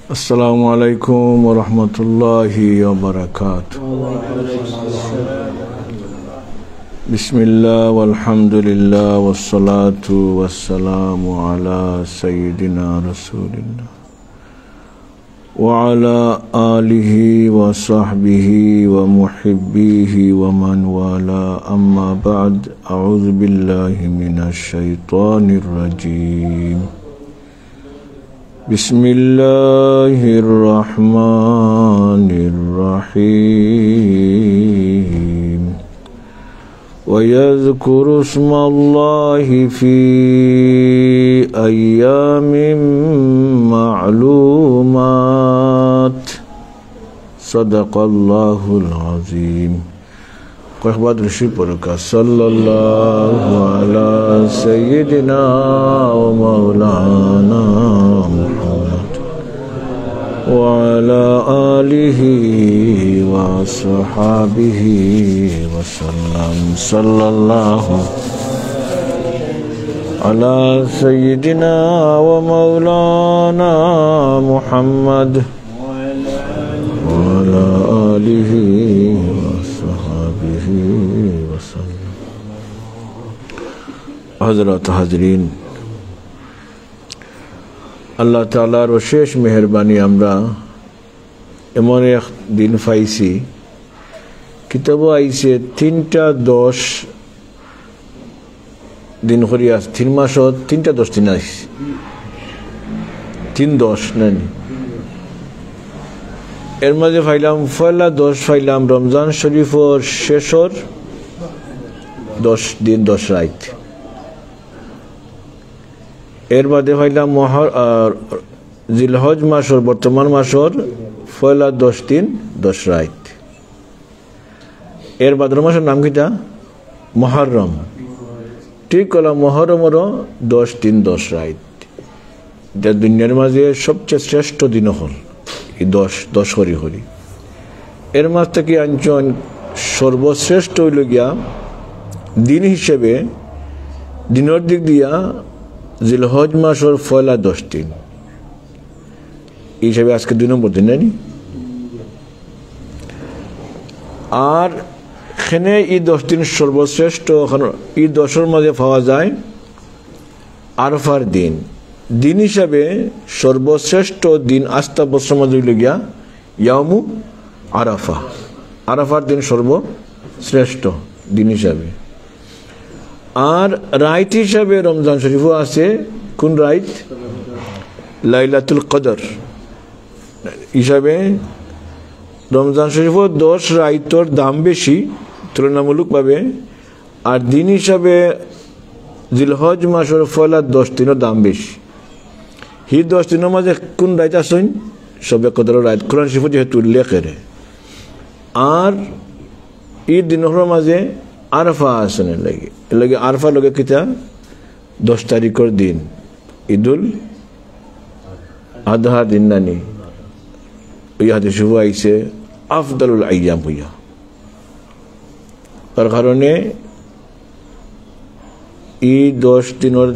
Assalamu alaikum wa rahmatullahi wa barakatuh. Bismillah walhamdulillah wassalatu wassalamu ala sayyidina rasulillah wa ala alihi wa sahbihi wa muhibbihi wa man wala amma ba'd. A'udhu billahi minash shaitanir rajim. Bismillahirrahmanirrahim. Wa yadhkuru ismallahi fi ayyamin ma'lumat. Sadaqallahul azim. Qahbad Rishipurka sallallahu ala sayyidina wa maulana Muhammad wa ala alihi wa sahabihi wa sallam. Sallallahu ala sayyidina wa maulana Muhammad wa ala alihi wa sahabihi wa sallam. Hazrat Hazrin, আল্লাহ তাআলার অশেষ মেহেরবানি আমরা এমন এক দিন পাইছি, কিতাবও আইছে 3টা 10 দিন করিয়া 3 মাসত 3টা 10 দিন আইছে, 3-10 নাই। এর মাঝে পাইলাম পয়লা 10 পাইলাম রমজান শরীফর শেষর 10 দিন 10 রাত। এর বাদে পাইলাম জিলহজ মাসর বর্তমান মাসর পয়লা 10 দিন 10 রাত। এর বাদর মাসের নাম কিটা? মুহররম। ঠিক হলো, মুহররমেরও 10 দিন 10 রাত। এটা দুনিয়ার মাঝে সবচেয়ে শ্রেষ্ঠ দিন হল এই 10 হরি হরি। এর মাঝ থেকে আঞ্চন সর্বশ্রেষ্ঠ হইল গিয়া দিন হিসেবে, দিনের দিক দিয়া জিলহজ মাসের পয়লা 10 দিন হিসেবে আজকে 2 নম্বর দিন নানি। আর এখানে এই 10 দিন সর্বশ্রেষ্ঠ। এই 10-এর মাঝে পাওয়া যায় আরফার দিন। দিন হিসাবে সর্বশ্রেষ্ঠ দিন আস্থা বৎসর মাঝে হইল গিয়া ইয়ামু আরাফা। আরাফার দিন সর্বশ্রেষ্ঠ দিন হিসাবে। আর রাইত হিসাবে রমজান শরীফও আছে। কোন রাইত? লাইলাতুল কদর হিসাবে রমজান শরীফও 10 রাইতর দাম বেশি তুলনামূলকভাবে। আর দিন হিসাবে জিলহজ মাসের পয়লা 10 দিনের দাম বেশি। এই 10 দিনের মাঝে কোন রাইত আসেন? সবে কদর রাইত কোরআন শরীফে যেহেতু উল্লেখ করে। আর এই দিনের মাঝে আরফা আসেন লাগে। এর লাগে আরফা লগে কিতা 10 তারিখের দিন ঈদুল আদহা দিন নানি। ওই হাদিসে আইছে আফদালুল আইয়াম হইয়া। তার কারণে এই 10 দিনের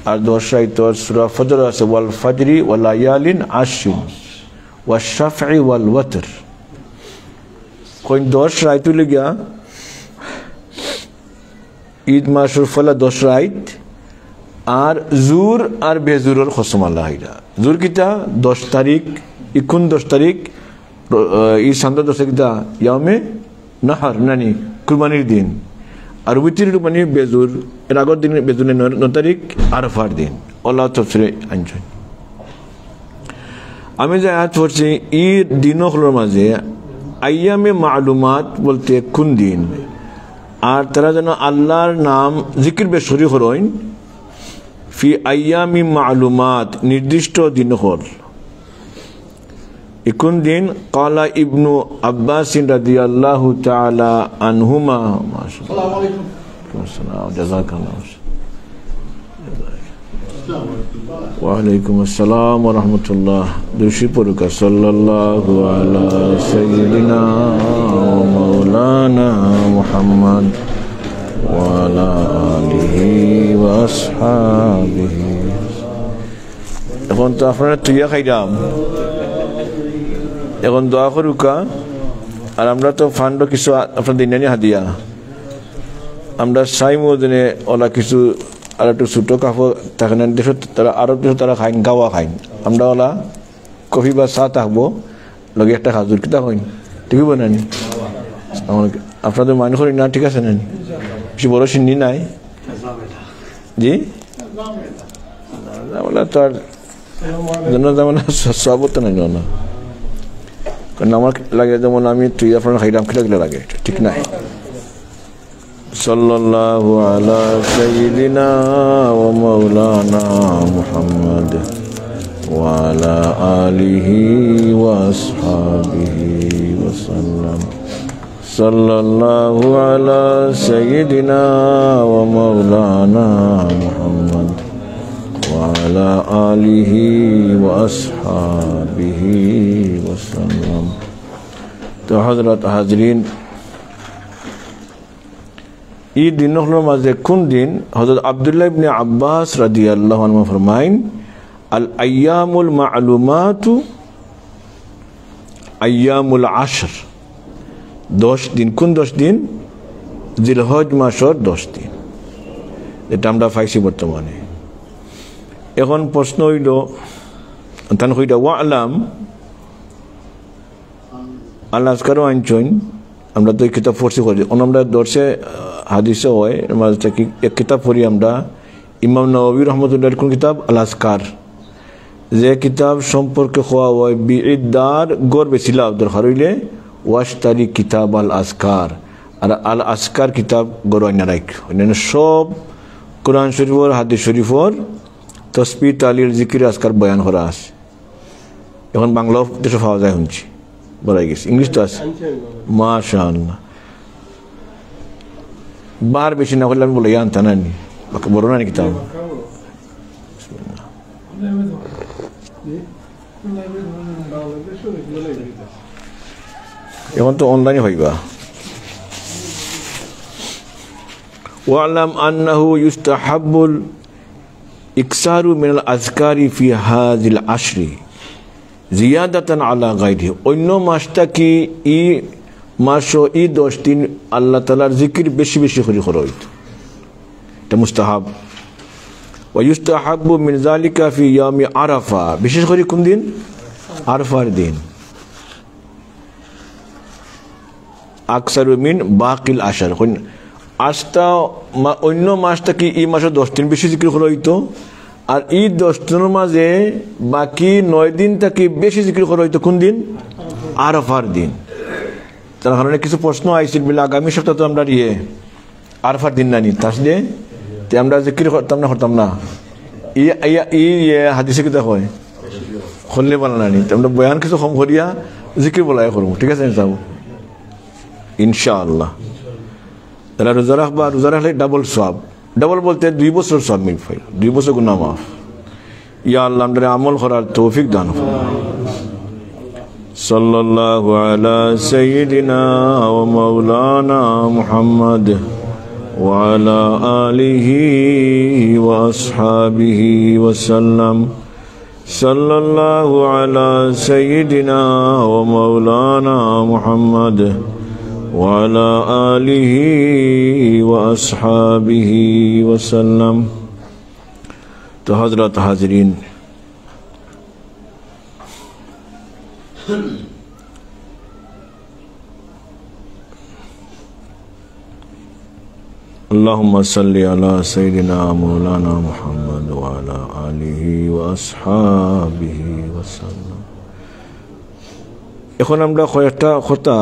আর 10 রাইতর সূরা ফজর আছে, ওয়াল ফাজরি ওয়া লায়ালিন আশরিন ওয়া শাফঈ ওয়াল ওয়াতর। কোন 10 রাইত লগিয়া ঈদ মাসের ফলা 10 রাইত। আর জুর আর বেজুরের কসম আল্লাহ হাইরা। জুর কিতা 10 তারিখ, ইকুন 10 তারিখ এই সান্দা 10 কিতা ইয়ামে নাহার নানি কুরবানির দিন। আর উইতির মানে বেজুর, এর আগের দিন বেজুরের 9 তারিখ আরফার দিন। আল্লাহ তফসিরে আনছেন। আমি যে আয়াত পড়ছি এই দিনগুলোর মাঝে আইয়ামে মালুমাত বলতে কোন দিন, আর তারা যেন আল্লাহর নাম জিকির বে শরীক হইন ফি আইয়ামি মালুমাত নির্দিষ্ট দিন হল। কোন দিন? ক্বালা ইবনু আব্বাস রাদিয়াল্লাহু তাআলা আনহুমা। আসসালামু আলাইকুম। জাযাকাল্লাহ। ওয়া আলাইকুম আসসালাম ওয়া রাহমাতুল্লাহ। দুশি পড়ুকা সাল্লাল্লাহু আলা সাইয়্যিদিনা ওয়া মাওলানা মুহাম্মদ ওয়া আলা আলিহি ওয়া আসহাবিহি। এখন তো আপনারা তুইয়া খাইলাম, এখন দোয়া করুকা। আর আমরা তো ফান্ড কিছু আপনার দিনানি হাদিয়া আমরা চাই মদিনে ওলা কিছু আর একটু ছোটো কাপড় থাকে না দেশত তারা আরব দেশত তারা খাইন গাওয়া খাইন আমরা ওলা কফি বা চা থাকবো লগে একটা খাজুর কিতা হইন ঠিকই বানানি আপনাদের মানে করি না ঠিক আছে নানি কিছু বড় সিন্নি নাই জি বলে তো আর সব তো নাই না কারণ আমার লাগে যেমন আমি তুই আপনার খাইলাম খেলে লাগে ঠিক নাই সাল্লাল্লাহু আলা সাইয়্যিদিনা ওয়া মাওলানা মুহাম্মদ ওয়া আলা আলিহি ওয়া আসহাবিহি ওয়া সাল্লাম সাল্লাল্লাহু আলা সাইয়্যিদিনা ওয়া মাওলানা মুহাম্মদ ওয়া আলা আলিহি ওয়া আসহাবিহি ওয়া সাল্লাম। তো হযরত হাজরিন এই দিনগুলোর মাঝে কোন দিন হযরত আব্দুল্লাহ ইবনে আব্বাস রাদিয়াল্লাহু আনহু ফরমাইন আল আইয়ামুল মা'লুমাতু আইয়ামুল আশর 10 দিন কোন 10 দিন জিলহজ মাসের 10 দিন এটা আমরা পাইছি বর্তমানে। এখন প্রশ্ন হইল তান হইটা ওয়ালাম আল্লাহ আজকারও আনছেন আমরা তো এই কিতাব পড়ছি করি আমরা দর্শে হাদিসে হয় মাঝে থেকে এক কিতাব পড়ি আমরা ইমাম নওয়াবী রহমতুল্লাহর কোন কিতাব আল আসকার যে কিতাব সম্পর্কে হওয়া হয় বিইদার গড় বেছিলা দরকার হইলে ওয়াশতারি কিতাব আল আসকার আর আল আসকার কিতাব গড় আইনা রাখ অন্যান্য সব কোরআন শরীফর হাদিস শরীফর তসবিহ তালিল জিকির আসকার বয়ান করা আছে। এখন বাংলাও দেশে পাওয়া যায় শুনছি বলাই গেছে ইংলিশ তো আছে মাশাআল্লাহ বার বেশি না করলে আমি বলে আনতা নানি বড় নানি কিতাব এখন তো অনলাইনে হইবা। ওয়ালাম আন্নাহু ইউস্তাহাব্বুল ইকসারু মিনাল আযকারি ফি হাযিল আশরি জিয়াদাতান আলা গায়রিহি অন্য মাসটা কি ই মাস ই 10 দিন আল্লাহ তাআলার জিকির বেশি বেশি করে করা হইতো এটা মুস্তাহাব। ওয়া ইউস্তাহাব্বু মিন যালিকা ফি ইয়ামি আরাফা বিশেষ করে কোন দিন আরাফার দিন আকসারু মিন বাকিল আশর আজটা অন্য মাসটা কি এই মাসে 10 দিন বেশি জিকির করা হইতো আর এই 10 দিনের মাঝে বাকি 9 দিন থেকে বেশি জিকির করা হইতো কোন দিন আরাফার দিন। তার কারণে কিছু প্রশ্ন আইছিল বলে আগামী সপ্তাহে তো আমরা আরাফার দিন নানি তাহলে আমরা জিকির করতাম না ই হাদিসে কিতা হয় খুললে বলা নানি আমরা বয়ান কিছু কম করিয়া জিকির বলাই করবো ঠিক আছে যাবো ইনশাআল্লাহ। তাহলে রোজা রাখবা রোজা রাখলে ডাবল সওয়াব ডাবল বলতে 2 বছর সওয়াব মিল পাই 2 বছর গুনাহ মাফ। ইয়া আল্লাহ আমাদের আমল করার তৌফিক দান করুন। সাল্লাল্লাহু আলা সাইয়্যিদিনা ওয়া মাওলানা মুহাম্মদ ওয়া আলা আলিহি ওয়া আসহাবিহি ওয়া সাল্লাম সাল্লাল্লাহু আলা সাইয়্যিদিনা ওয়া মাওলানা মুহাম্মদ وعلى آله وأصحابه وسلم। تو حضرات حاضرین اللهم صل على سيدنا مولانا محمد وعلى آله وأصحابه وسلم। এখন আমরা কয়েকটা কথা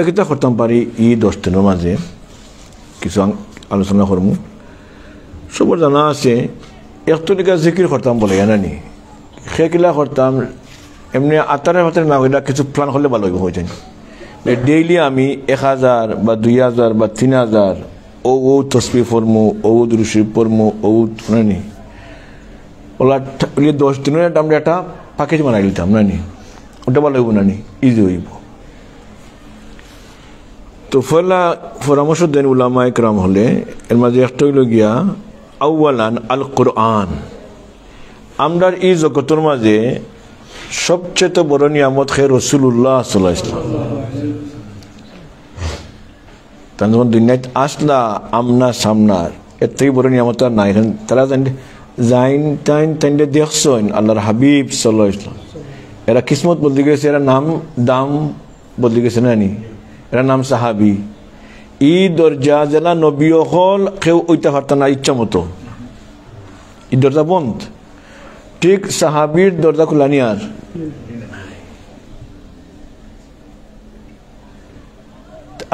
কিতা করতাম পারি এই 10 দিনের মাঝে কিছু আলোচনা করব। সবার জানা আছে একটুলিকা জিকির করতাম বলে জানানি সেগুলা করতাম এমনি আতারে হাতের না হইলা কিছু প্ল্যান করলে ভালো হইব হয়ে যায় ডেইলি আমি 1000 বা 2000 বা 3000 ও তসবিহ পড়মু ও দুরূদ শরীফ পড়মু ও নানি ওলা 10 দিনের আমরা একটা প্যাকেজ বানাই দিতাম নানি ওটা ভালো হইব নানি ইজি হইব। তো পরামর্শ দেন উলামা ইকরাম হলে এর মাঝে একটা হইল গিয়া আউয়ালান আল কোরআন। আমরার এই জগতের মাঝে সবচেয়ে বড় নিয়ামত খে রাসূলুল্লাহ সাল্লাল্লাহু আলাইহি ওয়াসাল্লাম। তারা যখন দুনিয়াতে আসলা আমনা সামনার এর থেকে বড় নিয়ামত আর নাই। তারা জাইন টাইন তাইন্ডে দেখছেন আল্লাহর হাবিব সাল্লাল্লাহু আলাইহি ওয়াসাল্লাম। এরা কিসমত বদলে গেছে, এরা নাম দাম বদলে গেছে না নি, এরা নাম সাহাবি। ই দরজা জেলা নবী হল কেউ ওইটা পারত না ইচ্ছা মতো, ই দরজা বন্ধ। ঠিক সাহাবির দরজা খোলানি আর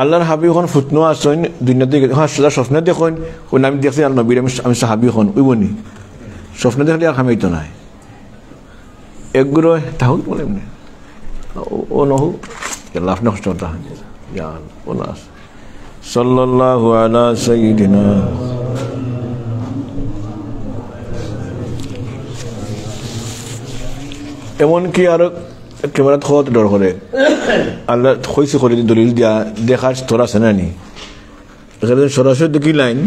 আল্লাহর হাবিব এখন ফুটনো আসেন দুনিয়াতে। হ্যাঁ সোজা স্বপ্ন দেখুন আমি দেখছি আল নবীর আমি সাহাবি হন উইবনি স্বপ্ন দেখলে আর খামাইতো নাই একগুলো তাহলে বলে এমনি ও নহু আল্লাহ আপনি কষ্ট তাহান জান ও নাস সাল্লাল্লাহু আলা সাইয়্যিদিনা। এমনকি আরো ক্যামেরা খোয়াত ডর করে আল্লাহ হইছে করে দলিল দিয়া দেখার তোরা আছে না নি সরাসরি দেখি লাইন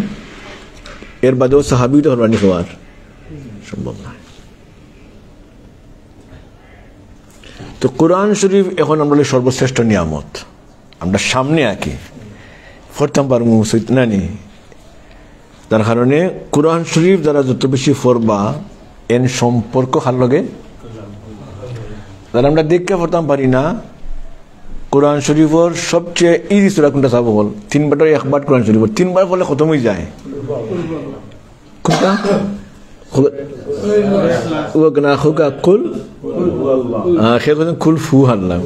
এর বাদেও সাহাবি তো হরবানি হওয়ার সম্ভব নয়। তো কোরআন শরীফ এখন আমরা সর্বশ্রেষ্ঠ নিয়ামত, আমরা সামনে আঁকি ফরতাম পারমু না নি। তার কারণে কোরআন শরীফ যারা যত বেশি ফরবা এন সম্পর্ক হার লগে যারা আমরা দেখতে পড়তাম পারি না। কোরআন শরীফর সবচেয়ে ইজি সূরা কোনটা চাব হল 3 বার 1 বার কোরআন শরীফ 3 বার পড়লে খতম হয়ে যায়। কোনটা ওগনা খুকা কুল আখির কোন কুল ফু আল্লাহ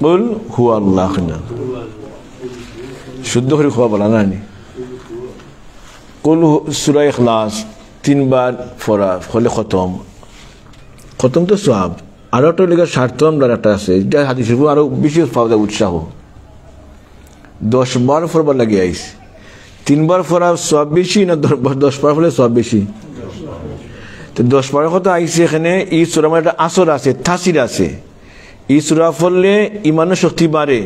কুল হু আল্লাহ না শুদ্ধ করে খোয়া বলা না নি। কুল সূরা ইখলাস 3 বার পড়া হলে খতম খতম তো সওয়াব। আরো একটা লেগে স্বার্থ আমরা একটা আছে যেটা হাদিস শরীফ আরো বেশি পাওয়া যায় উৎসাহ। 10 বার পড়বার লাগে আইছে 3 বার পড়া সওয়াব বেশি না 10 বার পড়লে সওয়াব বেশি? তো 10 বার কথা আইছে এখানে এই সূরা মানে একটা আসর আছে তাসির আছে। এই সূরা পড়লে ইমানের শক্তি বাড়ে,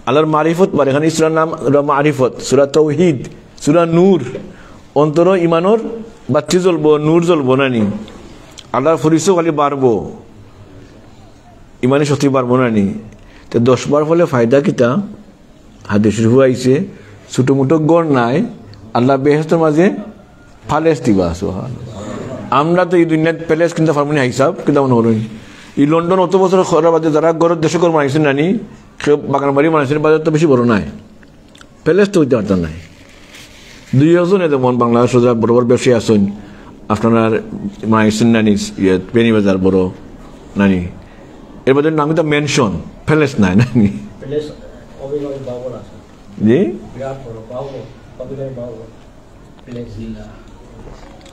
আল্লাহর মারিফত বাড়ে। এখানে এই সূরার নাম মারিফত, সূরা তাওহীদ, সূরা নূর। অন্তর ইমানের বাতি জ্বলবো, নূর জ্বলবো না নি, আল্লাহর পরিচয় খালি বাড়বো, ইমানের শক্তি বাড়বো না নি। তো 10 বার ফলে ফায়দা কিতা হাদিস শরীফ আইছে ছোট মোটো গড় নাই আল্লাহ বেহেশতের মাঝে ফালেস দিবা। আমরা তো এই দুনিয়াত প্যালেস কিনতে পারবো না হিসাব কিন্তু মনে হলো এই লন্ডন অত বছর খরা বাদে যারা গড়ের দেশে গড় মানাইছেন নানি সে বাগান বাড়ি মানাইছেন বাজার তো বেশি বড় নাই, প্যালেস তো হইতে পারতাম নাই। 2 একজন যেমন বাংলাদেশ বড় বড় ব্যবসায়ী আসুন আপনার মানাইছেন নানি পেনি বাজার বড় নানি এর বাজার নাম কিন্তু মেনশন প্যালেস নাই নানি জি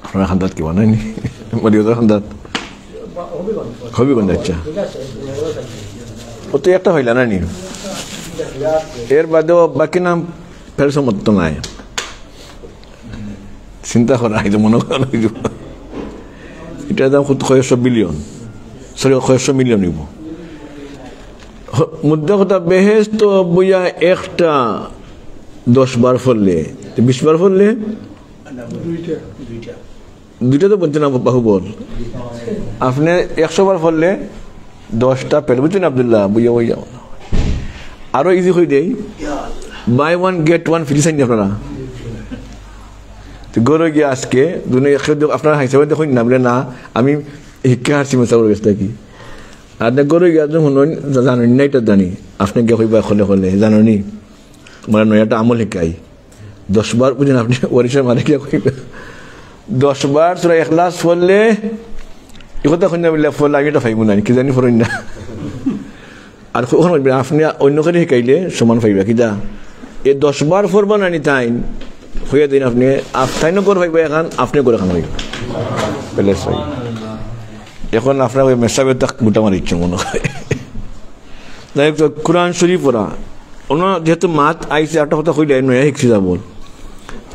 আপনার খান্দাত কিবা নাই নি মরিয়তার খান্দাত হবিগঞ্জ। আচ্ছা ও তো একটা হইলা নানি এর বাদেও বাকি নাম ফেরস মত নাই চিন্তা করা এই মনে করা এটার দাম 100 বিলিয়ন সরি 100 মিলিয়ন নিব। মুদ্রা কথা বেহেস তো বইয়া একটা 10 বার ফললে 20 বার ফললে দুইটা তো বলছেন বাহুবল আপনি 100 বার ফললে 10টা পেলে বুঝছেন আব্দুল্লাহ বইয়া বইয়া আরো ইজি হয়ে দেয় বাই 1 গেট 1 ফ্রি চাইনি আপনারা গড়ে গিয়ে আজকে দুনিয়া আপনারা হিসাবে দেখুন না বলে না আমি শিক্ষা হারছি মেসা করে গেছে কি আর গড়ে গিয়ে শুনুন জানি না এটা জানি আপনি গিয়ে কইবা খলে খলে জানি মানে নয়াটা আমল শিকাই 10 বার বুঝেন আপনি ওরিশার মানে গিয়ে কইবা 10 বার সূরা ইখলাস পড়লে এই কথা কইনা বলে ফলে আমি এটা পাইব না কি জানি ফরই না আর আপনি অন্য করে শিকাইলে সমান পাইবা কি যা এই 10 বার পড়বা না নি তাই হয়ে দিন আপনি আফতাইনও করে পাইবা এখন আপনি করে খান হইব প্যালেস হই এখন আপনার ওই মেসাবে তাক গোটা মার ইচ্ছে মনে হয়। তাই কোরআন শরীফ পড়া ওনা যেহেতু মাত আইসে একটা কথা কইলে নয়া শিখছি যাব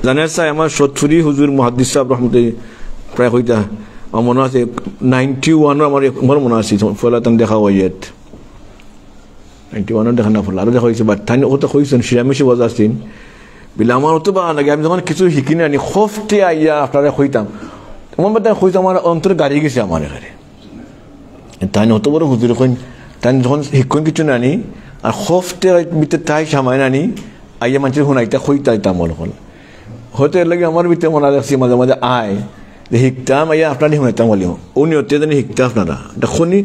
জানেন চাই আমার সৎফুরি হুজুর মুহাদ্দিস সাহেব রহমতুল্লাহ প্রায় কইতা আমার মনে আছে 91 আমার মনে আছে ফলাতান দেখা হইয়াত 91 দেখা না ফলা আর দেখা হইছে বাট তাই ওটা কইছেন শিরামিশি বাজারছিন বিলে আমার তো বা লাগে আমি যখন কিছু শিখি না খফতে আইয়া আপনারা কইতাম তোমার বাদে কইতাম আমার অন্তরে গাড়ি গেছে আমার এখানে তাই অত বড় হুজুর কইন তাই যখন শিক্ষণ কিছু নানি আর খফতে ভিতরে তাই সামাই নানি আইয়া মানুষের শুনাইতা খইতাইতাম মনে হল হয়তো এর লাগে আমার ভিতরে মনে রাখছি মাঝে মাঝে আয় যে শিখতাম আইয়া আপনার শুনাইতাম বলি উনি অতে জানি শিখতে আপনারা এটা শুনি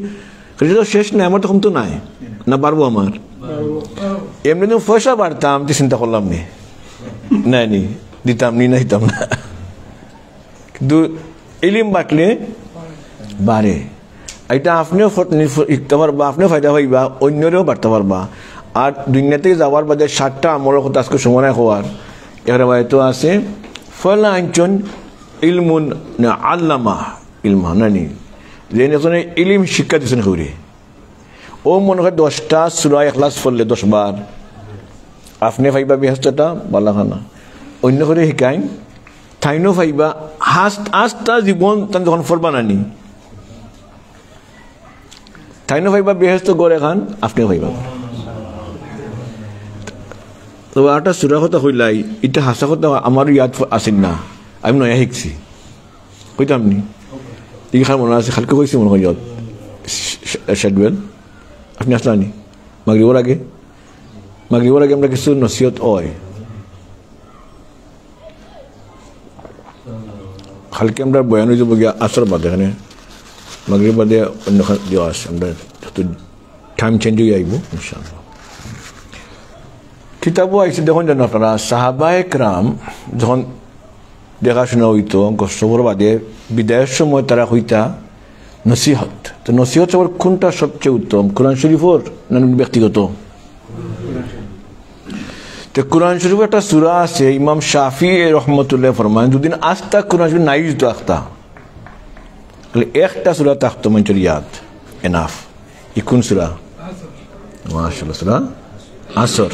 তো শেষ নাই আমার তখন তো নাই না পারবো আমার এমনি তো পয়সা বাড়তাম তো চিন্তা করলাম নি নাই নি দিতাম নি না দিতাম না কিন্তু ইলিম বাটলে বাড়ে এটা আপনিও শিখতে পারবা আপনিও ফায়দা পাইবা অন্যরেও বাড়তে পারবা আর দুনিয়া থেকে যাওয়ার বাদে 7টা আমলের কথা আজকে সময় হওয়ার এর তো আছে ফলা আঞ্চন ইলমুন না আল্লামা ইলমা নানি যে ইলিম শিক্ষা দিচ্ছেন হৌরে ও মনে হয় 10টা সূরা ইখলাস পড়লে 10 বার আপনি পাইবা বেহেশতটা বালাখানা অন্য করে শিকাই তাইনো পাইবা আস্তা জীবন তান যখন পড়বা নানি তাইনো পাইবা বেহেশত গড়ে খান আপনি পাইবা তো একটা সূরা কথা কইলাই এটা হাসা কথা আমার ইয়াদ আসেন না আমি নয়া শিখছি কইতাম নি এইখান মনে আছে খালকে কইছি মনে হয় শেডওয়েল আপনি আসলানি মাগরিবের আগে আমরা কিছু নসিহত হয় খালকে আমরা বয়ান হয়ে যাবো গিয়া আসর বাদে এখানে মাগরিব বাদে অন্য দেওয়া আছে আমরা একটু টাইম চেঞ্জ হয়ে আইব ইনশাআল্লাহ কিতাবও আইসে দেখুন জানো আপনারা সাহাবায়ে কেরাম যখন দেখাশোনা হইতো কষ্টকর বাদে বিদায়ের সময় তারা হইতা নসিহত তো নসিহত সবার কোনটা সবচেয়ে উত্তম কোরআন শরীফর না ব্যক্তিগত তো কোরআন শরীফ একটা সূরা আছে ইমাম শাফি রহমতুল্লাহ ফরমান দুদিন আস্তা কোরআন শরীফ নাই দিত আখতা একটা সূরা তাখতো মঞ্চের ইয়াদ এনাফ ইকুন সূরা মাশাআল্লাহ সূরা আসর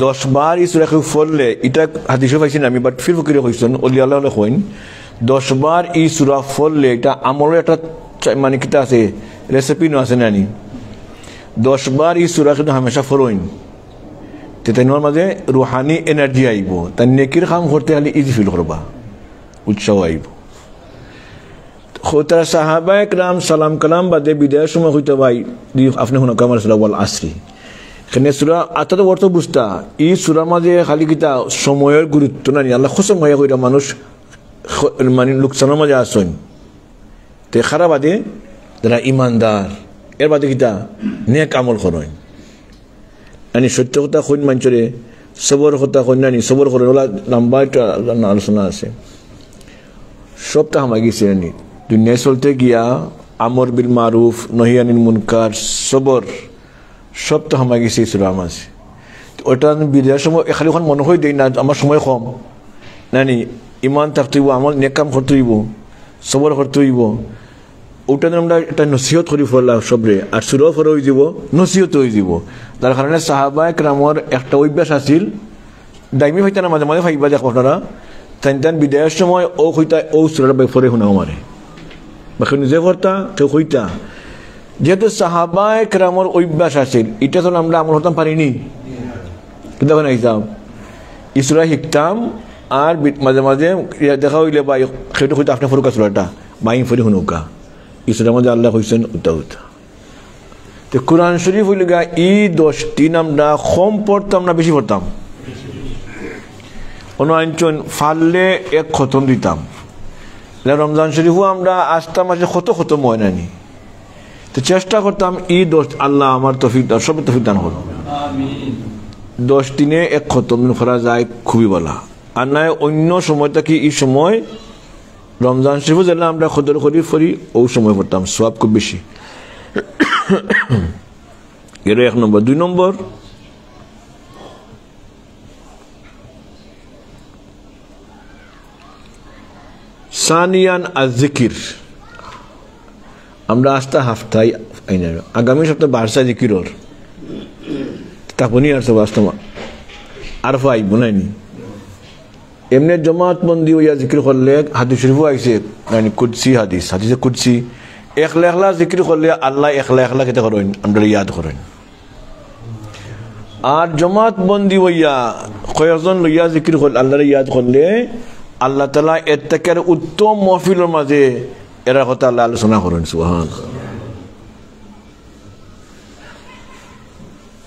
10 বার এই সূরা কে পড়লে এটা হাদিসে পাইছেন আমি বাট ফির ফকিরে কইছেন ওলি আল্লাহ কইন 10 বার এই সূরা পড়লে এটা আমলের একটা মানে কিতা আছে রেসিপি নো আছে নানি 10 বার এই সূরা কে হামেশা পড়ুন তেতে নর মাঝে রুহানি এনার্জি আইব তাই নেকির কাম করতে হলে ইজি ফিল করবা উৎসাহ আইব খোতা সাহাবায়ে کرام সালাম কালাম বাদে বিদায়ের সময় হইতো ভাই আপনি হুনা কামাল সালাওয়াল আসরি এখানে সূরা আতাতে অর্থ বুঝতা এই সূরা মাঝে খালি কিতা সময়ের গুরুত্ব নাই আল্লাহ খসম হয়ে কইরা মানুষ মানে লোকসানের মাঝে আসেন তে খারাপ বাদে যারা ইমানদার এর বাদে কিতা নেক আমল করেন মানে সত্য কথা কইন মানুষরে সবর কথা কইন নানি সবর করেন ওলা লম্বা একটা আলোচনা আছে সবটা হামা গেছে নানি দুনিয়ায় চলতে গিয়া আমর বিল মারুফ নহি আনিল মুনকার সবর সব তো হামা গেছে সূরা মাঝে ওটা বিদায়ের সময় খালি এখন মনে হয় দেই না আমার সময় কম নানি ইমান থাকতে হইব আমল নেক কাম করতে হইব সবর করতে হইব ওটা আমরা একটা নসিহত করি ফেললাম সবরে আর সূরা পড়া হয়ে যাব নসিহত হয়ে যাব তার কারণে সাহাবায়ে কেরামের একটা অভ্যাস আছিল দাইমি হইতা না মাঝে মাঝে ভাইবা দেখো আপনারা তাই বিদায়ের সময় ও হইতা ও সূরাটা পড়ে শোনা আমারে বাকি নিজে পড়তা কেউ হইতা যেহেতু সাহাবায়ে কেরামের অভ্যাস আছিল এটা তো আমরা আমল করতে পারিনি কিন্তু এখন হিসাব এই সূরা শিখতাম আর মাঝে মাঝে দেখা হইলে বা সেটা হইতো আপনি ফরুকা সূরাটা মাইন ফরি শুনুকা এই সূরার মধ্যে আল্লাহ কইছেন উতা তো কোরআন শরীফ হইল গা এই 10 দিন আমরা কম পড়তাম না বেশি পড়তাম অনঞ্চন ফাললে এক খতম দিতাম রমজান শরীফও আমরা আস্তা মাসে খতম হয় নানি তো চেষ্টা করতাম এই 10 আল্লাহ আমার তৌফিক দান সব তৌফিক দান করুন আমিন 10 দিনে এক খতম করা যায় খুবই ভালো আর নাই অন্য সময়টা কি এই সময় রমজান শরীফ যেন আমরা খদর করি ফরি ও সময় পড়তাম সওয়াব খুব বেশি এর এক নম্বর 2 নম্বর সানিয়ান আযজিকির আমরা আস্তা হাফতাই আইনা আগামী সপ্তাহে বারসা জিকিরর তাপনি আর সব আস্তা আরফা আইব নাইনি এমনি জমাত বন্দি হইয়া জিকির করলে হাদিস শরীফ আইছে মানে কুদসি হাদিসে কুদসি একলা একলা জিকির করলে আল্লাহ একলা একলা কেটে করেন আমরা ইয়াদ করেন আর জমাত বন্দি হইয়া কয়েকজন লইয়া জিকির করলে আল্লাহর ইয়াদ করলে আল্লাহ তাআলা এত্তেকার উত্তম মাহফিলের মাঝে এরা কথা আল্লাহ আলোচনা করেন সুবহানাল্লাহ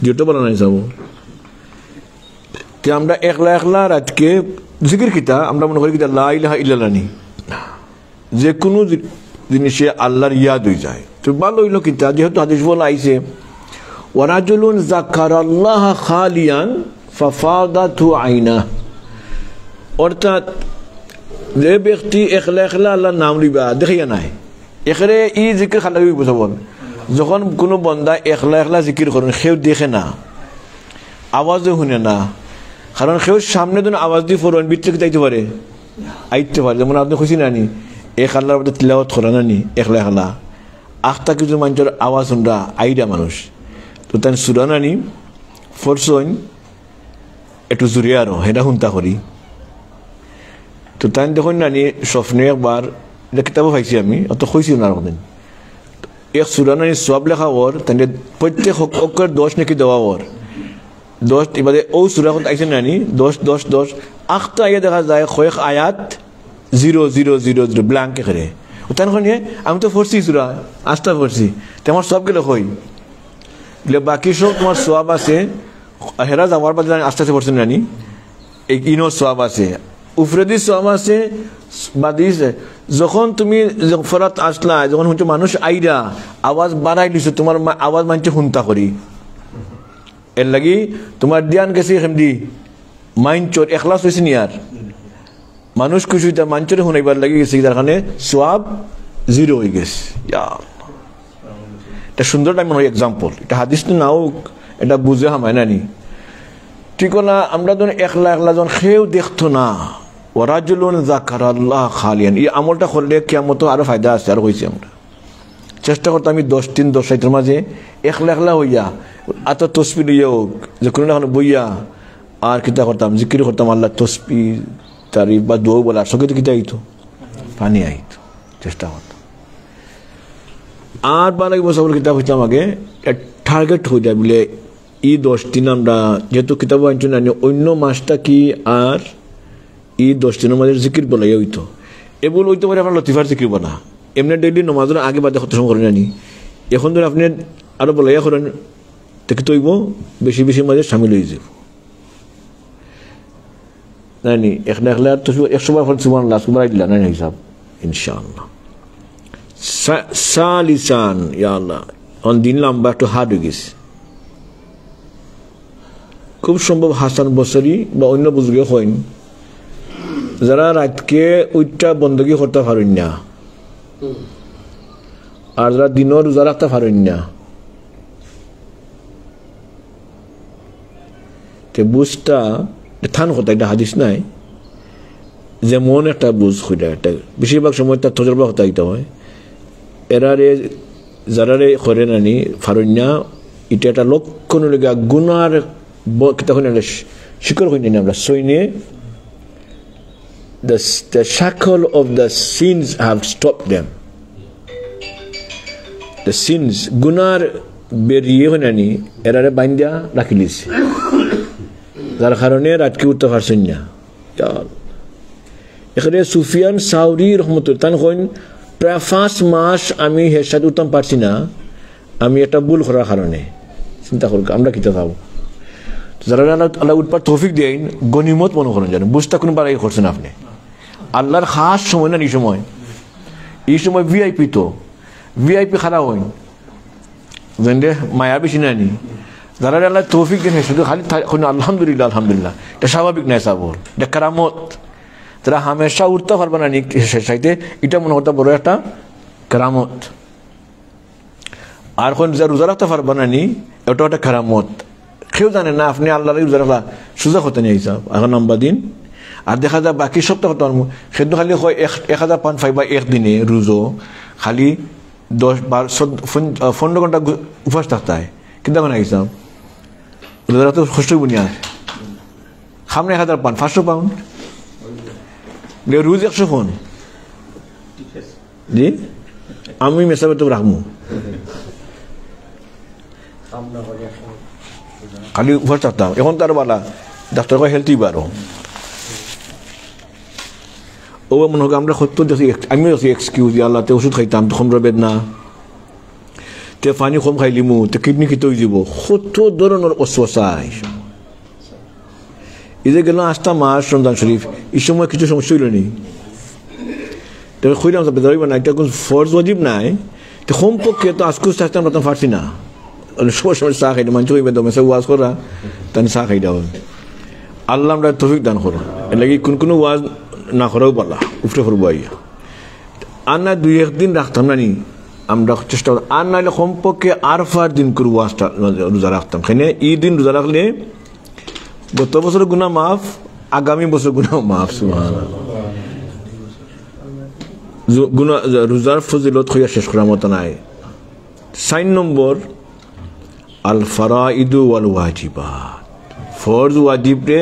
যেটা বলা নাই যাবো তে আমরা একলা একলা রাতকে জিকির কিতা আমরা মনে করি কিতা লা ইলাহা ইল্লাল্লাহ নি যে কোনো জিনিসে আল্লাহর ইয়াদ হয়ে যায় তো ভালো হইলো কিতা যেহেতু হাদিস বলা আইছে ওয়ারাজুলুন যাকারাল্লাহ খালিয়ান ফাফাদাতু আইনা অর্থাৎ যে ব্যক্তি একলা একলা আল্লাহর নাম লিবা দেখিয়া নাই এখানে ই জিকির খালা বুঝাবন যখন কোনো বন্দা একলা একলা জিকির করেন সেও দেখে না আওয়াজও শুনে না কারণ সেও সামনে যেন আওয়াজ দিয়ে ফোরন বিচ্ছে যাইতে পারে আইতে পারে যেমন আপনি খুশি নানি এক আল্লাহর মধ্যে তিলাওয়াত করা নানি একলা একলা আখটা কিছু মানুষের আওয়াজ শুনরা আইডা মানুষ তো তাই সুরা নানি ফোরসন একটু জুড়ে আরো সেটা শুনতা করি তো তাই দেখুন নানি স্বপ্নে একবার এটা কিতাবও পাইছি আমি অত খুঁজছি না কোনদিন এক সুরা নানি সব লেখা ওর তাই প্রত্যেক অক্ষর 10 নাকি দেওয়া ওর 10 এবারে ও সুরা কোন আইছে নানি 10 আখটা আইয়া দেখা যায় কয়েক আয়াত 0 ব্ল্যাঙ্ক করে ওটান কোনে আমি তো পড়ছি সুরা আস্তা পড়ছি তোমার সব গেল কই গলে বাকি সব তোমার সওয়াব আছে হেরা যাওয়ার বাদে আস্তে আস্তে পড়ছেন নানি এক ইনো সওয়াব আছে উফরদি সওয়াব আছে বাদিছে যখন তুমি ফরাত আসলা যখন হচ্ছে মানুষ আইরা আওয়াজ বাড়াই দিছো তোমার আওয়াজ মানছে শুনতা করি এর লাগি তোমার ধ্যান গেছে হেমদি মাইনচর ইখলাস হইছে নি আর মানুষ খুশি তা মানচরে শুনাইবার লাগি গেছে তার কারণে সওয়াব 0 হয়ে গেছে ইয়া এটা সুন্দর টাইম হয় एग्जांपल এটা হাদিস তো নাও এটা বুঝে হামায় নানি ঠিক না আমরা যখন একলা একলা যখন খেউ দেখতো না ওয়ারাজুলুন যাকারাল্লাহ খালিয়ান এই আমলটা করলে কিয়ামত আরো ফায়দা আছে আর কইছি আমরা চেষ্টা করতাম আমি 10 সাইটের মাঝে একলা একলা হইয়া আত তাসবিহ লইয়া যে কোন না বইয়া আর কিতা করতাম জিকির করতাম আল্লাহ তাসবিহ তারিফ বা দোয়া বলা সঙ্গে তো কিতা আইতো পানি আইতো চেষ্টা করতাম আর বানাই বসে কিতাব হইতাম আগে টার্গেট হয়ে যায় বলে এই 10 দিন আমরা যেহেতু কিতাব আনছি না অন্য মাসটা কি আর এই 10 দিনের মধ্যে জিকির বলাই হইতো এগুলো হইতে পারে আপনার লতিফার জিকির বলা এমনি ডেইলি নমাজের আগে বাদে কত সময় করেন জানি এখন ধরে আপনি আরো বলাইয়া করেন দেখি তৈব বেশি বেশি মাঝে সামিল হয়ে যাব নানি একলা একলা তো 100 বার সুবহানাল্লাহ সুবহানাল্লাহ নানি হিসাব ইনশাআল্লাহ সালিসান ইয়া আল্লাহ অন দিন লম্বা একটু হার্ড হয়ে গেছে খুব সম্ভব হাসান বসরি বা অন্য বুজুর্গ হইন যারা রাতকে উইটা বন্দগি করতে পারেন না আর যারা দিনের রোজা রাখতে পারেন না তে বুঝটা থান কথা একটা হাদিস নাই যেমন একটা বুঝ খুঁজা একটা বেশিরভাগ সময় তার তজরবা হতে দিতে হয় এরারে যারারে করে নানি ফারণ্যা এটা একটা লক্ষণ লেগে গুনার তখন শিকর হইনি আমরা সৈন্যে the shackle of the sins have stopped them the sins গুনার বেরিয়ে হইনানি এরারে বাইন্দা রাখিলিছে যার কারণে রাতকে উঠতে পারছেন না এখানে সুফিয়ান সাউরি রহমতুল্লাহ তান কইন প্রায় 5 মাস আমি হেসাদ উঠতাম পারছি না আমি একটা ভুল করার কারণে চিন্তা করব আমরা কিতা খাবো যারা আল্লাহ উঠবার তৌফিক দেন গনিমত মনে করেন জানেন বুঝতে কোনো বাড়াই করছেন আপনি আল্লাহর খাস সময় না এই সময় ভিআইপি তো ভিআইপি খারাপ হইন জানলে মায়া বেশি নানি যারা আল্লাহ তৌফিক দেন শুধু খালি আলহামদুলিল্লাহ আলহামদুলিল্লাহ এটা স্বাভাবিক নাই সাবল এটা কারামত যারা হামেশা উঠতে পারবে না সাইতে এটা মনে করতে বড় একটা কারামত আর কোন যারা রোজা রাখতে পারবে না এটা একটা কারামত কেউ জানে না আপনি আল্লাহর রোজা রাখা সুযোগ হতে নেই হিসাব এখন নাম্বার দিন আর দেখা যায় বাকি সপ্তাহ হতে সেদিন খালি হয় 1000 পাউন্ড পাইবা একদিনে রোজো খালি 10-15 ঘন্টা উপবাস থাকতে হয় কিন্তু এখন হিসাব রোজা রাখতে কষ্ট বুনিয়াদ সামনে 1000 পাউন্ড 500 পাউন্ড রোজ 100 ফোন জি আমি মেসাবে তো রাখবো খালি উপহার চাকতাম এখন তার বালা ডাক্তার কয় হেলথই বারো ও মনে হোক আমরা সত্য দেখি আমিও দেখি এক্সকিউজ আল্লাহতে ওষুধ খাইতাম তখন বেদনা তে পানি কম খাইলিমু তে কিডনি খিতে হয়ে যাব, কত ধরনের অস্বসা। এই যে গেল 8টা মাস রমজান শরীফ, এই সময় কিছু সমস্যা হইল নি? তবে খুঁজলাম ধরবে না, এটা কোন ফরজ ওয়াজিব নাই, তো কমপক্ষে তো আজকে আসতাম প্রথম পারছি না, সবার সময় চা খাই মানুষ হইবে দমে সব ওয়াজ করা তাই চা খাই দেওয়া। আল্লাহ আমরা তৌফিক দান করো, এর লাগে কোন ওয়াজ না করাও পারলা উফরে করবো আইয়া। আর না 2-1 দিন রাখতাম না নি, আমরা চেষ্টা করতাম। আর নাহলে কমপক্ষে আরফার দিন করে ওয়াজটা রোজা রাখতাম। সেখানে এই দিন রোজা রাখলে গত বছর গুনাহ মাফ, আগামী বছর গুনাহ মাফ। সুবহানাল্লাহ। রোজার ফজিলত হইয়া শেষ করার মতো নাই। 4 নম্বর আল ফারাইদু ওয়াল ওয়াজিবাত, ফরজ ওয়াজিবরে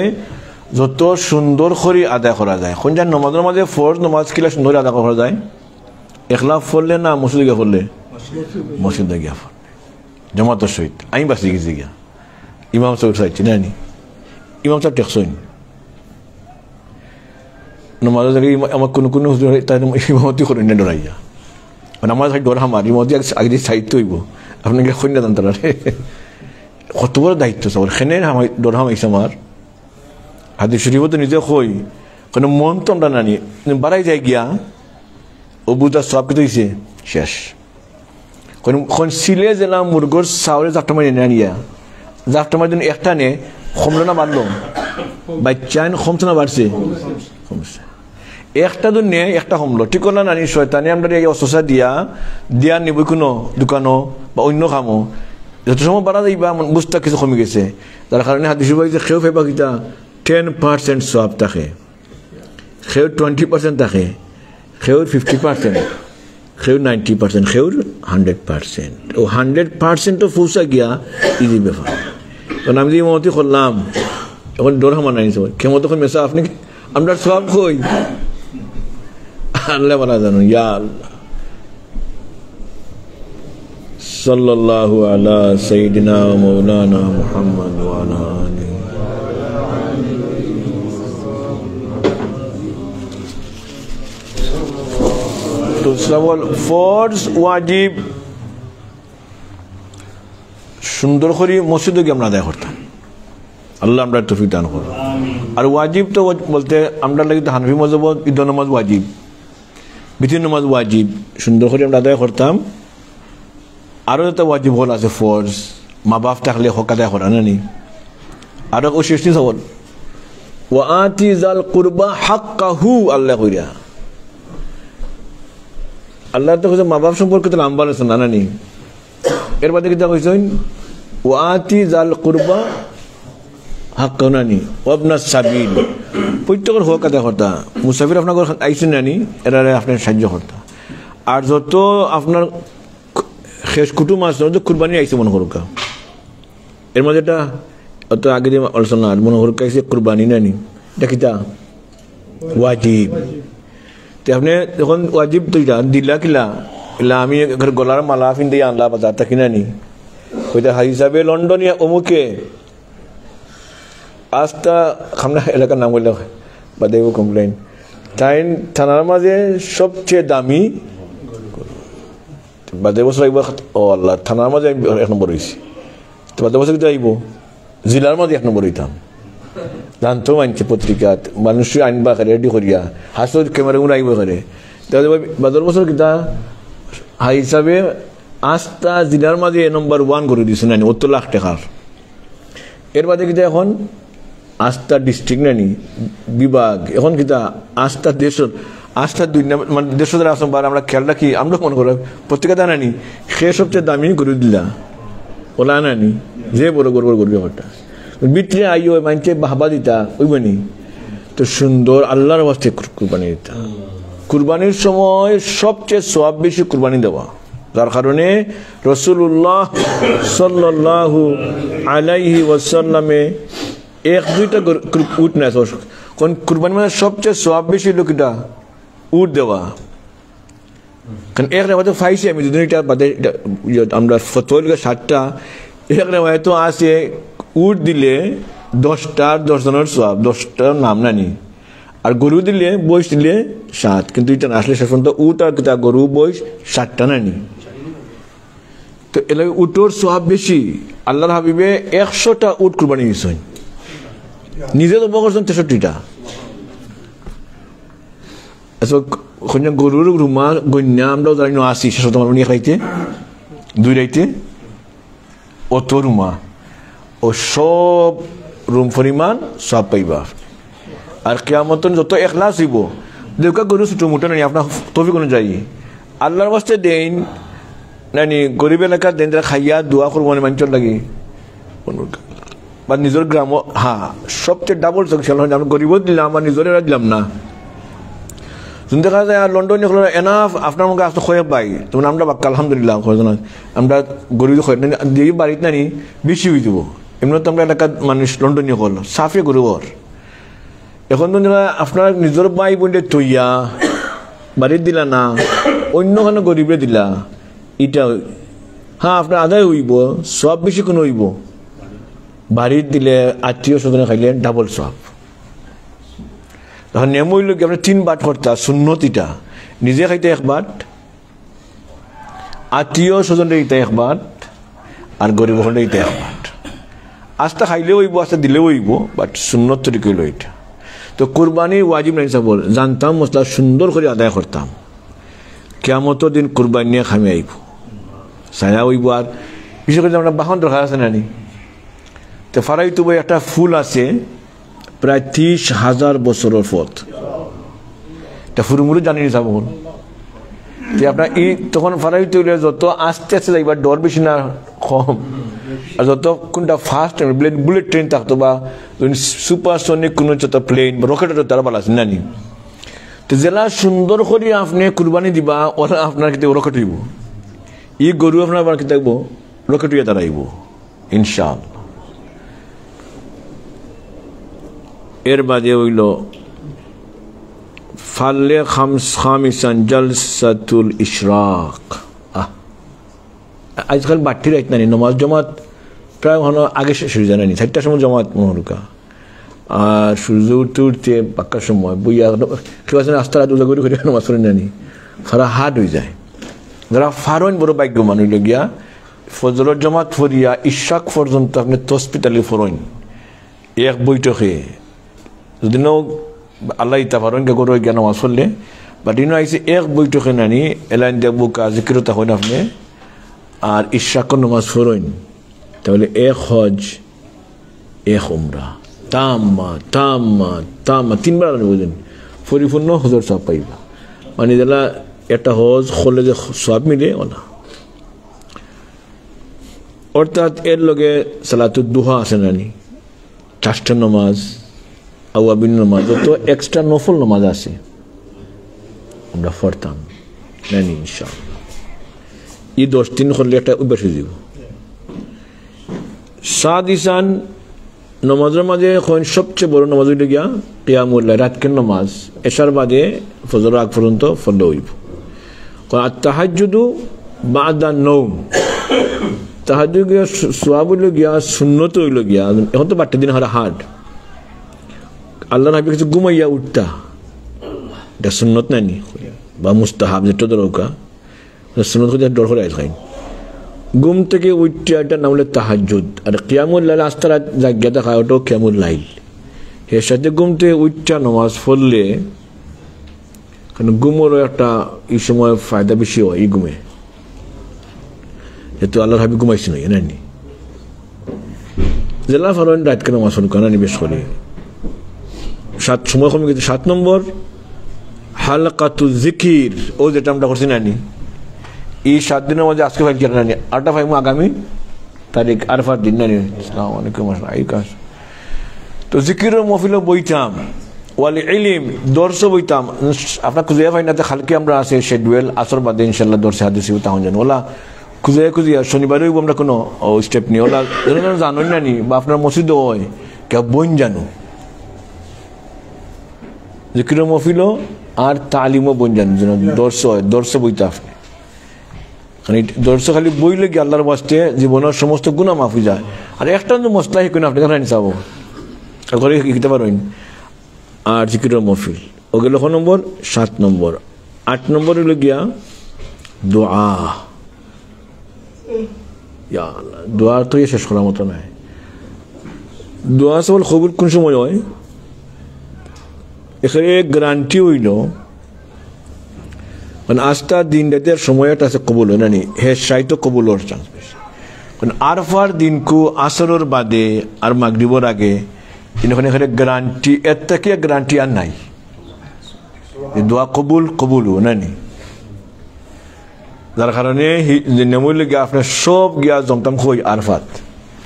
যত সুন্দর করে আদায় করা যায়। কোন যার নামাজের মাঝে ফরজ নামাজ কিলা সুন্দর আদায় করা যায়? একলা পড়লে না মসজিদে গিয়ে পড়লে? মসজিদে গিয়া পড়লে জামাতের সহিত। আমি বাঁচি গেছি গিয়া ইমাম সাহেব চাইছি না নি, ইমাম সাহেব টেকসইন নামাজের জায়গায় আমার কোনো তাই ইমামতি করেন না ডরাইয়া, আমার সাইড ডর আমার ইমামতি আগে দিয়ে সাহিত্য হইব, আপনি গিয়ে কন্যা দান তারা কত বড় দায়িত্ব সবার। সেখানে ডর হামাইছে আমার হাদিস শরীফ তো নিজে কই, কোনো মন তো আমরা নানি বাড়াই যায় গিয়া ও বুঝা সব কিছু হয়েছে শেষ। কোন সিলে জেলা মুরগোর চাউলে 4টা মারি নিয়া 4টা মারি জন্য একটা নে কমলো না বাড়লো? বাচ্চান কমছে না বাড়ছে? কমছে। একটা তো নে একটা কমলো, ঠিক না নানি? শয়তানে আমরা অসচা দিয়া নিব কোনো দোকানো বা অন্য কামো, যত সময় বাড়া যাইবা বুঝতে কিছু কমে গেছে। তার কারণে হাদিস যে খেয়েও ফেবা কিতা 10% সব থাকে, খেয়েও 20% থাকে, খেউর 50%, খেউর 90%, খেউর 100%। ও 100% পৌঁছা গিয়া ইজি ব্যাপার। কারণ আমি যে মতি করলাম এখন ডর হামান নাই সবাই কেমন তখন মেসা আপনি আমরা সব কই আল্লাহ বলা জানো। ইয়া আল্লাহ সাল্লাল্লাহু আলা সাইয়্যিদিনা মাওলানা মুহাম্মদ ওয়া আলা আলিহি। ফরজ ওয়াজিব সুন্দর করে মসজিদে গিয়ে আমরা আদায় করতাম, আল্লাহ আমরা তৌফিক দান করো। আর ওয়াজিব তো বলতে আমরা লাগে হানফি মাযহাব ঈদ নামাজ ওয়াজিব, বিতির নামাজ ওয়াজিব, সুন্দর করে আমরা আদায় করতাম। আরও একটা ওয়াজিব হল আছে ফরজ, মা বাপ থাকলে হক আদায় করা না নি। আরও ও শেষ নিস হল ওয়া আতি যাল কুরবা হাক্কাহু, আল্লাহ কইরা আল্লাহ তো কইছে মা বাপ সম্পর্কে তো লম্বা আলোচনা না নি। এর বাদে কিতা কইছেন ওয়াতি জাল কুরবা হাক্কাহু নানি ওয়াবনাস সাবিল, প্রত্যেকের হক আদায় করতা। মুসাফির আপনার আইছেন নানি এরা আপনার সাহায্য করতা। আর যত আপনার শেষ কুটুম আছে কুরবানি আইছে মনে করুকা, এর মধ্যে এটা অত আগে দিয়ে আলোচনা মনে করুকা আইছে কুরবানি নানি, এটা কিতা ওয়াজিব। আপনি যখন ওয়াজিব তো দিলা কিলা এলা আমি গলার মালা ফিন দিয়ে আনলা বাজার তা কিনা নি ওইটা হিসাবে লন্ডনিয়া অমুকে আজটা খামনা এলাকার নাম বললে বা দেব কমপ্লেন তাই থানার মাঝে সবচেয়ে দামি বাদে বছর আইব। ও আল্লাহ, থানার মাঝে আমি 1 নম্বর হয়েছি, তো বাদে বছর কিন্তু আইব জেলার মাঝে 1 নম্বর হইতাম। জানতো মানছে পত্রিকাত মানুষ আনবা করে রেডি করিয়া হাসো ক্যামেরা গুলো আইব করে। বাদর বছর কিতা হাই হিসাবে 8টা জেলার মাঝে নম্বর 1 করে দিয়েছে নানি 70 লাখ টাকার। এর বাদে কিতা এখন 8টা ডিস্ট্রিক্ট নানি বিভাগ, এখন কিতা 8টা দেশের 8টা 2 মানে দেশের আসম বার আমরা খেয়াল রাখি। আমরা মনে করি পত্রিকাটা নানি সে সবচেয়ে দামি করে দিলা ওলা নানি যে বড় গর্ব করবে ব্যাপারটা বিটলে আইও মানছে বাহবা দিতা ওইবানি তো সুন্দর আল্লাহর ওয়াস্তে কুরবানি দিতা। কুরবানির সময় সবচেয়ে সওয়াব বেশি কুরবানি দেওয়া, যার কারণে রাসূলুল্লাহ সাল্লাল্লাহু আলাইহি ওয়াসাল্লামে 1-2টা উট না কোন কুরবানি মানে সবচেয়ে সওয়াব বেশি লোকটা উট দেওয়া। কারণ এক রেওয়ায়তে ফাইছি আমি দুইটা বাদে আমরা ফতোয়া 7টা এক রেওয়ায়তে আছে উট দিলে 10টার 10 জনের সওয়াব, 10টার নাম নানি। আর গরু দিলে বয়স দিলে 7, কিন্তু এটা আসলে শেষ পর্যন্ত উট আর কিতা গরু বয়স 7টা নানি। তো তো এলে উটোর সওয়াব বেশি। আল্লাহর হাবিবে 100টা উট কুরবানি দিয়েছেন, নিজে তো করছেন 63টা। গরুর রুমা গন্যা আমরাও জানি আসি, শেষ তোমার নিয়ে খাইতে 2 রাইতে অত রুমা ও সব রুম পরিমাণ সব পাইবা। আর কিয়ামতন যত এখলাস হইব, দেউকা গরু ছোটো মোটো নানি আপনার তফি কোনো যাই আল্লাহর বাস্তে দেন নানি গরিব এলাকার দেন, যারা খাইয়া দোয়া করবো মানে মানুষের লাগে বা নিজের গ্রাম। হ্যাঁ, সবচেয়ে ডাবল সংখ্যা আমরা গরিবও দিলাম আর নিজের দিলাম না। যদি দেখা যায় আর লন্ডন এনাফ আপনার মুখে আসতে খয়ে পাই, তখন আমরা বাক্কা আলহামদুলিল্লাহ আমরা গরিব দিয়ে বাড়িতে নানি বেশি হয়ে যাব। এমনি তো আমরা এলাকার মানুষ লন্ডনীয় হল সাফে গরিবর। এখন তো আপনার নিজের ভাই বোনদের তৈয়া বাড়ির দিলা না, অন্য কোনো গরিবরে দিলা, এটা হ্যাঁ আপনার আদায় হইব, সব বেশি কোনো হইব। বাড়ির দিলে আত্মীয় স্বজনে খাইলে ডাবল সব। তখন নিয়ম হইল কি আপনার 3 বাট করতা সুন্নতিটা, নিজে খাইতে 1 বাট, আত্মীয় স্বজনে দিতে 1 বাট, আর গরিব হলে দিতে 1 বাট। আস্তে খাইলেও হইব, আস্তে দিলেও হইব, বাট সুন্নত তরিকা হইল এটা। তো কুরবানি ওয়াজিব নাই সাবল জানতাম, মশলা সুন্দর করে আদায় করতাম। কিয়ামতের দিন কুরবানি নিয়ে খামে আইব, ছায়া হইব। আর বিশেষ করে আমরা বাহন দরকার আছে নানি, তো ফারাইতো বই একটা ফুল আছে প্রায় 30,000 বছরের পথ, এটা ফুরমুলো জানি নি সাবল। যে আপনার তখন ফারাইতো হইলে যত আস্তে আস্তে যাইবার ডর বেশি না কম, আর যত কোনটা ফাস্ট বুলেট ট্রেন থাকতো বা সুপারসনিক কোনো যত প্লেন বা রকেটের তারা ভালো আছে নানি। তো জেলা সুন্দর করে আপনি কুরবানি দিবা, ওরা আপনার কিন্তু রকেট হইব, গরু আপনার আবার কি থাকবো রকেট হইয়া দাঁড়াইব ইনশাআল্লাহ। এর বাদে হইল ফাল্লে খামিসান জালসাতুল ইশরাক। আজকাল বাড়তি রাইত নানি নমাজ জমাত প্রায় আগে শেষ হয়ে যায় নানি, 4টার সময় জমাত মহরুকা। আর সূর্য উঠতে উঠতে পাক্কার সময় বইয়া কেউ আছে রাস্তা রাত উজাগরি করে নমাজ পড়ে নানি, ফারা হাট হয়ে যায়। যারা ফারন বড় ভাগ্যমান হইল গিয়া ফজরের জমাত ফরিয়া ইশাক পর্যন্ত আপনি তসপিটালি ফরইন 1 বৈঠকে, যদি ন আল্লাহ ইতা ফারন কে গরু গিয়া নমাজ পড়লে, বাট ইনো আইসে 1 বৈঠকে নানি এলাইন দেখবো কাজ জিকিরতা হয় না আপনি, আর ইশাকর নমাজ ফরইন, তাহলে 1 হজ 1 উমরা তাম্মা তাম্মা তাম্মা 3 বার বুঝেন পরিপূর্ণ হজর সব পাইবা। মানে যারা একটা হজ করলে যে সব মিলে ওলা। অর্থাৎ এর লগে সালাতুদ দুহা আছে নানি, 4টা নমাজ, আওয়াবিন নমাজ, যত এক্সট্রা নফল নমাজ আছে আমরা পড়তাম নানি ইনশাআল্লাহ। 10 দিন করলে একটা অভ্যাস হয়ে যাব। সাদিসান নমাজের মাঝে সবচেয়ে বড় নমাজ হইল গিয়া কিয়ামুল লাইল, রাতকের নমাজ, এশার বাদে ফজর আগ পর্যন্ত ফলো হইব। আর তাহাজ্জুদু বাদা নওম, তাহাজ্জুদ গিয়া সওয়াব হইল গিয়া সুন্নত হইল গিয়া, এখন তো 12 দিন হারা হাট আল্লাহ নবী কিছু ঘুমাইয়া উঠতা, এটা সুন্নত নানি বা মুস্তাহাব যেটা দরকার, সুন্নত করে ডর করে আইন ঘুম থেকে উঠতে, এটা নাম হলো তাহাজ্জুদ। আর কিয়ামুল লাইল আস্তে রাত জাগিয়া দেখা, ওটাও কিয়ামুল লাইল। এর সাথে ঘুম থেকে উঠটা নামাজ পড়লে, কারণ ঘুমেরও একটা এই সময় ফায়দা বেশি হয় এই ঘুমে, যেহেতু আল্লাহর হাবিব ঘুমাইছি নয় নানি। জেলা ফারন রাতকে নামাজ পড়ুক নানি বেশ করে 7 সময় কমে গেছে। 7 নম্বর হালকাতু জিকির, ও যেটা আমরা করছি নানি এই 7 দিনের মধ্যে আজকে ফাইল কেন নানি, 8টা ফাইল আগামী তারিখ আরফার দিন নানি। আসসালামু আলাইকুম এই কাজ। তো জিকিরের মহফিলও বইতাম, ওয়ালি ইলম দর্শ বইতাম। আপনার খুঁজে পাই না খালকে আমরা আছে শেডুয়েল আসর বাদে ইনশাল্লাহ দর্শে হাদিস তাহন জানো, ওলা খুঁজে শনিবারেও আমরা কোনো স্টেপ নিই, ওলা জানোই নানি বা আপনার মসজিদও হয় কেউ বইন জানো, জিকিরের মহফিলও আর তালিমও বইন জানো যেন দর্শ হয়, দর্শ বইতে আপনি দর্শ খালি বইলে গিয়ে আল্লাহর বাস্তে জীবনের সমস্ত গুণা মাফি যায়। আর একটা মশলা শিখুন আপনি কেন চাবো ঘরে শিখতে পারেন। আর জিকিরের মহফিল ও গেল 9 নম্বর। 7 নম্বর 8 নম্বর হলো গিয়া দোয়া, ইয়া আল্লাহ, দোয়ার তো শেষ করার মতো নাই। দোয়া সবল কবুল কোন সময় হয়? এখানে গ্যারান্টি হইল মানে আস্থা দিন রাতের সময়টা আছে কবুল হয় না নি, হে সাইতো কবুল হওয়ার চান্স বেশি। কারণ আরফার দিনকু আসরের বাদে আর মাগরিবর আগে এখানে গ্যারান্টি, এর থেকে গ্যারান্টি আর নাই দোয়া কবুল কবুল না নি। যার কারণে নেমুল গিয়া আপনার সব গিয়া জমতাম কই আরফাত,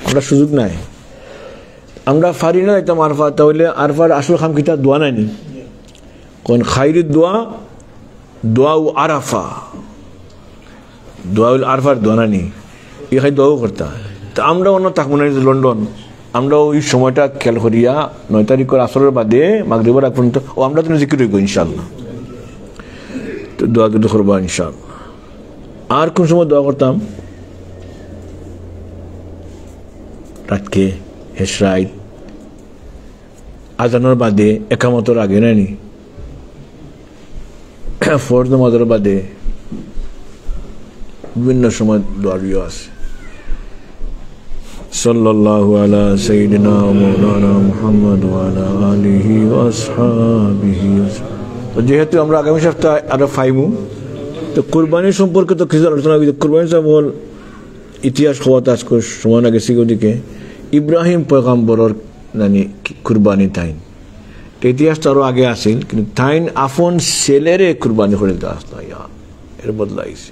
আমরা সুযোগ নাই, আমরা ফারি না যাইতাম আরফাত। তাহলে আরফার আসল খাম কিতা দোয়া নাই নি, কোন খাইরি দোয়া দোয়াউ আরাফা, দোয়াউল আরফার দোয়া না নি, এই খাই দোয়াও করতা। তা আমরা অন্য থাকবো না লন্ডন, আমরা ওই সময়টা খেয়াল করিয়া 9 তারিখের আসরের বাদে মাগরিবের আগ পর্যন্ত ও আমরা তো জিকির হইব ইনশাআল্লাহ, তো দোয়া কিন্তু করবা ইনশাআল্লাহ। আর কোন সময় দোয়া করতাম? রাতকে হেসরাইট আজানোর বাদে, একামতর আগে নানি, ফরজ নামাজের বাদে বিভিন্ন সময় দোয়ারিও আছে। সাল্লাল্লাহু আলা সাইয়্যিদিনা ওয়া মাওলানা মুহাম্মদ ওয়া আলা আলিহি ওয়া আসহাবিহি। তো যেহেতু আমরা আগামী সপ্তাহে আরো ফাইমু, তো কুরবানি সম্পর্কে তো কিছু আলোচনা করি। কুরবানি সবল ইতিহাস হওয়া আজকে সময় না গেছি ওদিকে ইব্রাহিম পয়গম্বরের নানি কুরবানি তাইন, ইতিহাসটা আরো আগে আসিল, কিন্তু তাইন আপন ছেলেরে কুরবানি করে দিতে আসতো, এর বদলাইছে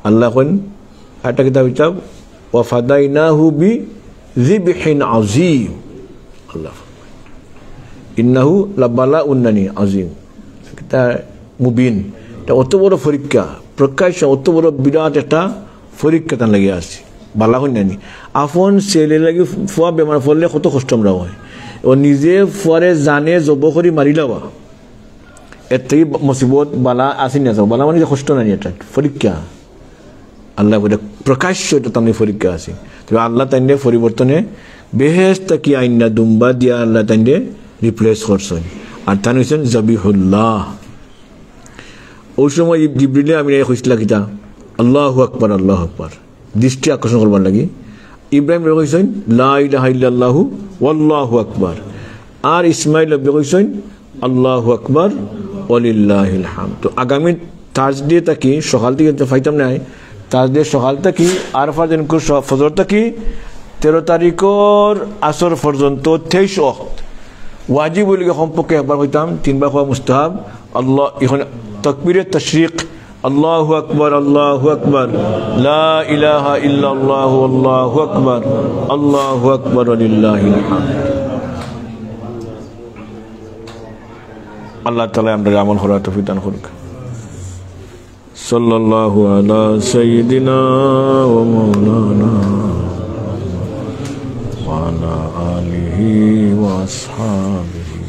আল্লাহ। একটা কিতাব কিতাব ওয়া ফাদাইনাহু বিযিবহিন আযীম, আল্লাহ ইন্নাহু লাবালাউন আযীম, এটা মুবিন, এটা অত বড় পরীক্ষা, প্রকাশ্য অত বড় বিরাট একটা পরীক্ষা তার লাগে আছে। বালা হই নানি আপন ছেলে লাগে ফুয়া বেমার পড়লে কত কষ্ট আমরা হয়, ও নিজে ফুয়ারে জানে জব করি মারিলাবা, এর থেকে মুসিবত বালা আসি না যাও, বালা মানে কষ্ট নানি, এটা পরীক্ষা আল্লাহ বলে প্রকাশ্য, এটা তার পরীক্ষা আছে। তবে আল্লাহ তাইনে পরিবর্তনে বেহেশত কি আইনা দুম্বা দিয়া আল্লাহ তাইনে রিপ্লেস করছেন, আর তান হয়েছেন জবিহুল্লাহ। ওই সময় জিবরিলে আমি কইছিলা কিতা আল্লাহু আকবার আল্লাহু আকবার, দৃষ্টি আকর্ষণ করবার লাগি ইব্রাহিম কইছেন লা ইলাহা ইল্লাল্লাহু ওয়াল্লাহু আকবার, আর ইসমাইল কইছেন আল্লাহু আকবার ওয়ালিল্লাহিল হামদ। তো আগামী থার্সডে থাকি সকাল থেকে ফাইতাম নাই, থার্সডে সকাল থাকি আরফা দিন ফজর থাকি 13 তারিখের আসর পর্যন্ত 23 ওয়াক্ত ওয়াজিব বলে কমপক্ষে একবার হইতাম, 3 বার হওয়া মুস্তাহাব। আল্লাহ এখানে তাকবীরে তাশরিক আল্লাহু আকবার আল্লাহু আকবার লা ইলাহা ইল্লাল্লাহু আল্লাহু আকবার আল্লাহু আকবার ওয়ালিল্লাহিল হামদ। আল্লাহ তাআলা আমাদের আমল করার তৌফিক দান করুক। সাল্লাল্লাহু আলা সাইয়্যিদিনা ওয়া মাওলানা ওয়া আলা আলিহি ওয়া আসহাবিহি।